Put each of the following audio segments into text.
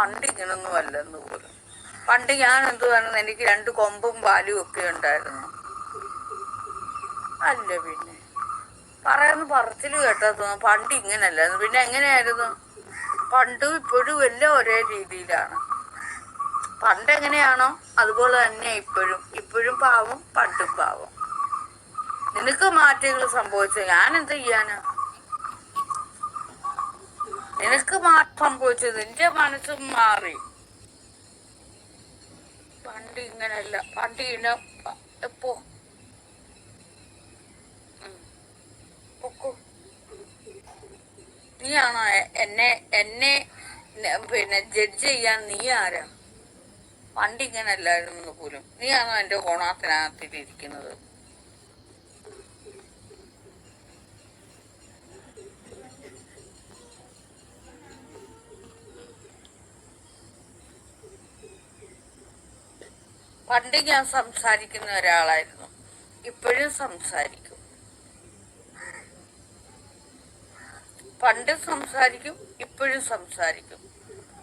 പണ്ട് ഇങ്ങനൊന്നും അല്ലെന്ന് പോലും. പണ്ട് ഞാൻ എന്തുവാണെന്ന് എനിക്ക് 2 കൊമ്പും പാലും ഒക്കെ ഉണ്ടായിരുന്നു. അല്ല പിന്നെ പറയുന്ന പറച്ചില് കേട്ടാ തോന്നുന്നു പണ്ട് ഇങ്ങനല്ലായിരുന്നു. പിന്നെ എങ്ങനെയായിരുന്നു? പണ്ടും ഇപ്പോഴും എല്ലാം ഒരേ രീതിയിലാണ്. പണ്ട് എങ്ങനെയാണോ അതുപോലെ തന്നെ ഇപ്പോഴും പാവം, പണ്ടും പാവം. നിനക്ക് മാറ്റങ്ങൾ സംഭവിച്ചു, ഞാൻ എന്ത് ചെയ്യാനാ? നിനക്ക് മാറ്റം സംഭവിച്ചത് നിന്റെ മനസ്സും മാറി. പണ്ട് ഇങ്ങനല്ല, പണ്ട് ഇങ്ങനെ എപ്പോ നീയാണോ എന്നെ പിന്നെ ജഡ്ജ് ചെയ്യാൻ? നീ ആരാ? പണ്ട് ഇങ്ങനല്ലായിരുന്നു പോലും. നീയാണോ എന്റെ കോണാത്തിനകത്തിരിക്കുന്നത്? പണ്ട് ഞാൻ സംസാരിക്കുന്ന ഒരാളായിരുന്നു, ഇപ്പോഴും സംസാരിക്കും. പണ്ട് സംസാരിക്കും, ഇപ്പോഴും സംസാരിക്കും.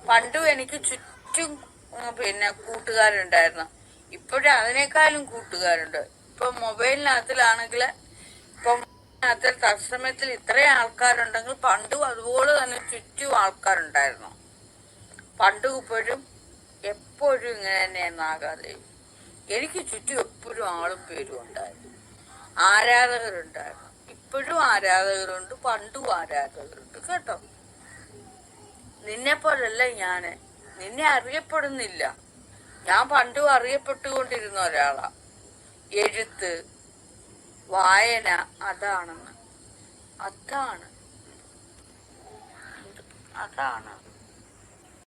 പണ്ടും എനിക്ക് ചുറ്റും പിന്നെ കൂട്ടുകാരുണ്ടായിരുന്നു, ഇപ്പോഴും അതിനേക്കാളും കൂട്ടുകാരുണ്ട്. ഇപ്പൊ മൊബൈലിനകത്തിലാണെങ്കിൽ തത്സമയത്തിൽ ഇത്രയും ആൾക്കാരുണ്ടെങ്കിൽ പണ്ടും അതുപോലെ തന്നെ ചുറ്റും ആൾക്കാരുണ്ടായിരുന്നു. പണ്ടും ഇപ്പോഴും എപ്പോഴും ഇങ്ങനെ തന്നെയെന്നാകാതെ എനിക്ക് ചുറ്റും എപ്പോഴും ആളും പേരും ഉണ്ടായിരുന്നു, ആരാധകരുണ്ടായിരുന്നു. ഇപ്പോഴും ആരാധകരുണ്ട്, പണ്ടും ആരാധകരുണ്ട് കേട്ടോ. നിന്നെ പോലല്ല ഞാന്, നിന്നെ അറിയപ്പെടുന്നില്ല. ഞാൻ പണ്ടും അറിയപ്പെട്ടുകൊണ്ടിരുന്ന ഒരാളാ. എഴുത്ത്, വായന, അതാണ്